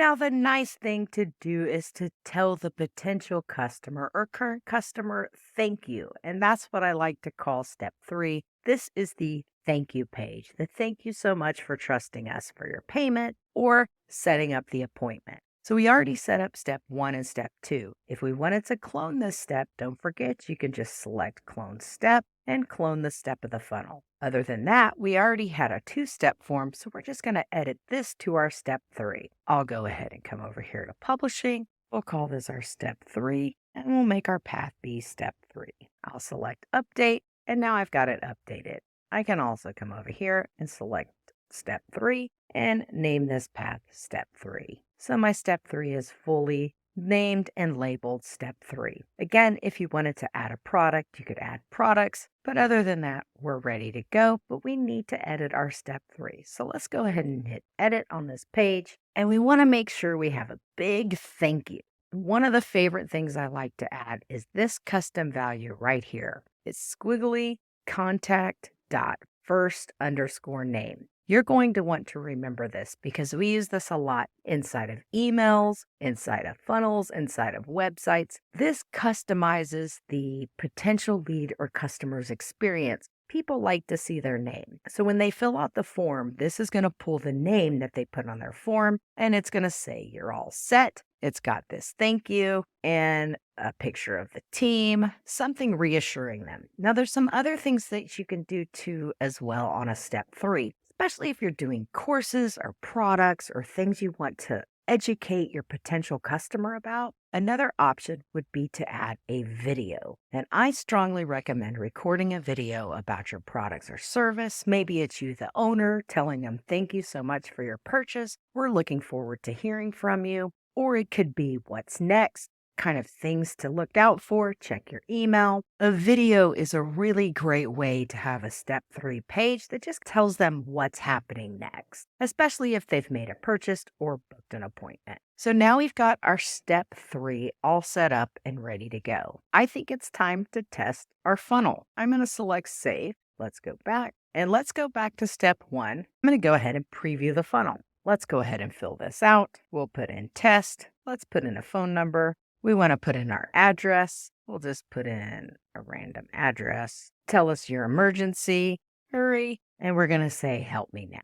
Now, the nice thing to do is to tell the potential customer or current customer thank you. And that's what I like to call step three. This is the thank you page. The thank you so much for trusting us for your payment or setting up the appointment. So we already set up step one and step two. If we wanted to clone this step, don't forget you can just select clone step and clone the step of the funnel. Other than that, we already had a two-step form, so we're just going to edit this to our step three. I'll go ahead and come over here to publishing. We'll call this our step three, and we'll make our path be step three. I'll select update, and now I've got it updated. I can also come over here and select step three and name this path step three. So my step three is fully named and labeled step three. Again, if you wanted to add a product, you could add products, but other than that, we're ready to go, but we need to edit our step three. So let's go ahead and hit edit on this page, and we want to make sure we have a big thank you. One of the favorite things I like to add is this custom value right here. It's squiggly contact dot first underscore name. You're going to want to remember this because we use this a lot inside of emails, inside of funnels, inside of websites. This customizes the potential lead or customer's experience. People like to see their name. So when they fill out the form, this is going to pull the name that they put on their form, and it's going to say, you're all set. It's got this thank you and a picture of the team, something reassuring them. Now, there's some other things that you can do too as well on a step three, especially if you're doing courses or products or things you want to educate your potential customer about. Another option would be to add a video. And I strongly recommend recording a video about your products or service. Maybe it's you, the owner, telling them thank you so much for your purchase. We're looking forward to hearing from you. Or it could be what's next, kind of things to look out for, check your email. A video is a really great way to have a step three page that just tells them what's happening next, especially if they've made a purchase or booked an appointment. So now we've got our step three all set up and ready to go. I think it's time to test our funnel. I'm going to select save. Let's go back and let's go back to step one. I'm going to go ahead and preview the funnel. Let's go ahead and fill this out. We'll put in test. Let's put in a phone number. We want to put in our address. We'll just put in a random address. Tell us your emergency. Hurry. And we're going to say, help me now.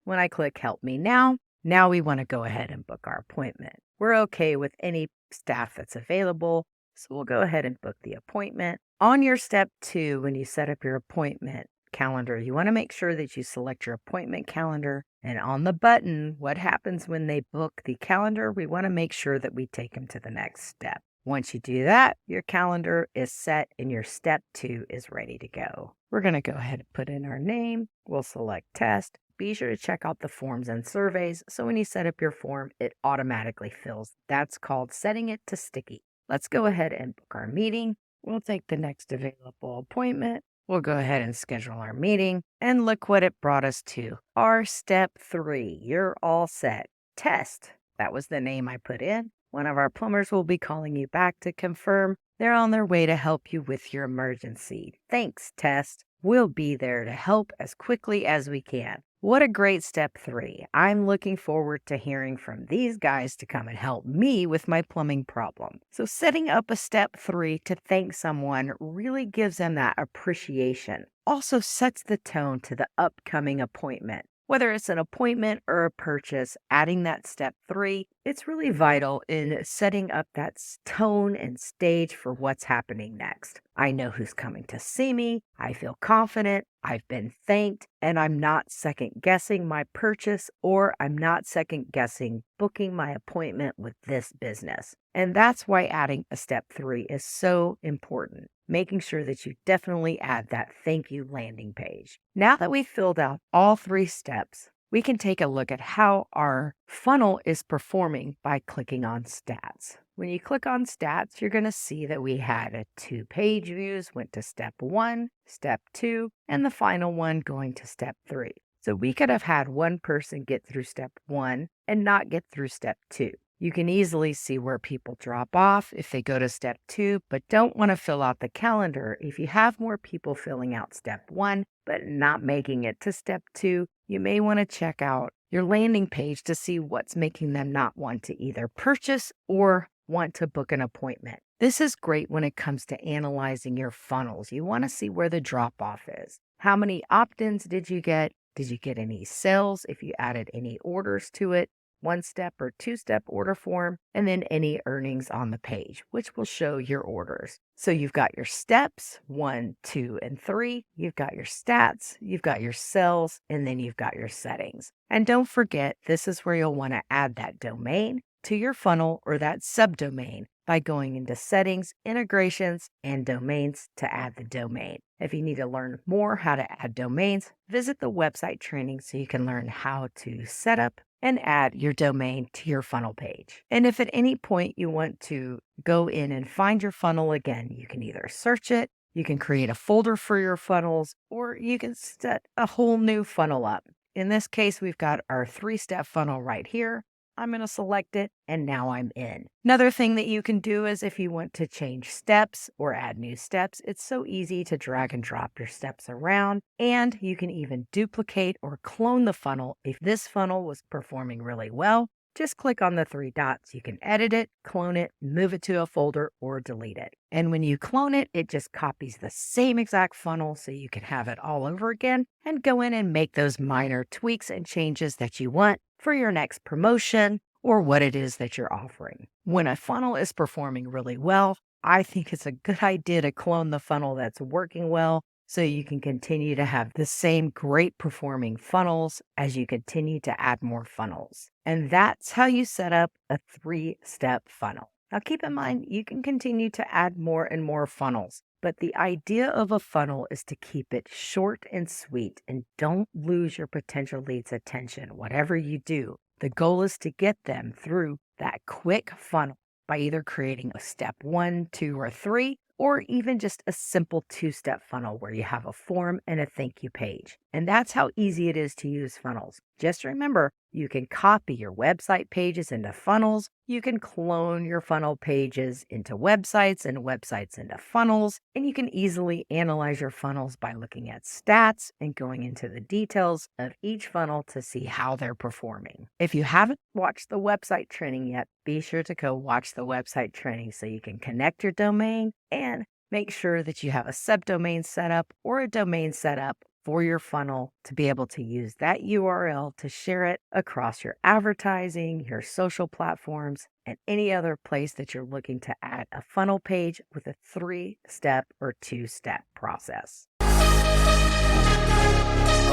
When I click help me now, now we want to go ahead and book our appointment. We're okay with any staff that's available. So we'll go ahead and book the appointment. On your step two, when you set up your appointment calendar, you want to make sure that you select your appointment calendar. And on the button, what happens when they book the calendar, we want to make sure that we take them to the next step. Once you do that, your calendar is set and your step two is ready to go. We're going to go ahead and put in our name. We'll select test. Be sure to check out the forms and surveys. So when you set up your form, it automatically fills. That's called setting it to sticky. Let's go ahead and book our meeting. We'll take the next available appointment. We'll go ahead and schedule our meeting, and look what it brought us to. Our step three, you're all set. Test, that was the name I put in. One of our plumbers will be calling you back to confirm they're on their way to help you with your emergency. Thanks, Test. We'll be there to help as quickly as we can. What a great step three. I'm looking forward to hearing from these guys to come and help me with my plumbing problem. So setting up a step three to thank someone really gives them that appreciation. Also sets the tone to the upcoming appointment. Whether it's an appointment or a purchase, adding that step three, it's really vital in setting up that tone and stage for what's happening next. I know who's coming to see me. I feel confident. I've been thanked, and I'm not second guessing my purchase, or I'm not second guessing booking my appointment with this business. And that's why adding a step three is so important. Making sure that you definitely add that thank you landing page. Now that we've filled out all three steps, we can take a look at how our funnel is performing by clicking on stats. When you click on stats, you're going to see that we had a 2-page views, went to step one, step two, and the final one going to step three. So we could have had one person get through step one and not get through step two. You can easily see where people drop off if they go to step two, but don't want to fill out the calendar. If you have more people filling out step one, but not making it to step two, you may want to check out your landing page to see what's making them not want to either purchase or want to book an appointment. This is great when it comes to analyzing your funnels. You want to see where the drop off is. How many opt ins did you get? Did you get any sales if you added any orders to it? One-step or two-step order form, and then any earnings on the page, which will show your orders. So you've got your steps 1, 2, and 3. You've got your stats, you've got your sales, and then you've got your settings. And don't forget, this is where you'll want to add that domain to your funnel or that subdomain by going into settings, integrations, and domains to add the domain. If you need to learn more how to add domains, visit the website training so you can learn how to set up and add your domain to your funnel page. And if at any point you want to go in and find your funnel again, you can either search it, you can create a folder for your funnels, or you can set a whole new funnel up. In this case, we've got our 3-step funnel right here. I'm going to select it, and now I'm in. Another thing that you can do is if you want to change steps or add new steps, it's so easy to drag and drop your steps around, and you can even duplicate or clone the funnel. If this funnel was performing really well, just click on the 3 dots. You can edit it, clone it, move it to a folder, or delete it. And when you clone it, it just copies the same exact funnel so you can have it all over again and go in and make those minor tweaks and changes that you want for your next promotion or what it is that you're offering. When a funnel is performing really well, I think it's a good idea to clone the funnel that's working well so you can continue to have the same great performing funnels as you continue to add more funnels. And that's how you set up a 3-step funnel. Now keep in mind, you can continue to add more and more funnels, but the idea of a funnel is to keep it short and sweet and don't lose your potential leads' attention. Whatever you do, the goal is to get them through that quick funnel by either creating a step 1, 2, or 3, or even just a simple 2-step funnel where you have a form and a thank you page. And that's how easy it is to use funnels. Just remember, you can copy your website pages into funnels. You can clone your funnel pages into websites and websites into funnels. And you can easily analyze your funnels by looking at stats and going into the details of each funnel to see how they're performing. If you haven't watched the website training yet, be sure to go watch the website training so you can connect your domain and make sure that you have a subdomain set up or a domain set up for your funnel to be able to use that URL to share it across your advertising, your social platforms, and any other place that you're looking to add a funnel page with a 3-step or 2-step process.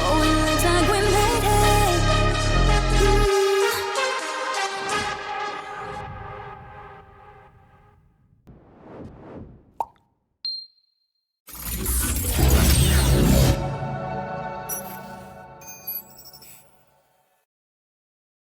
Oh,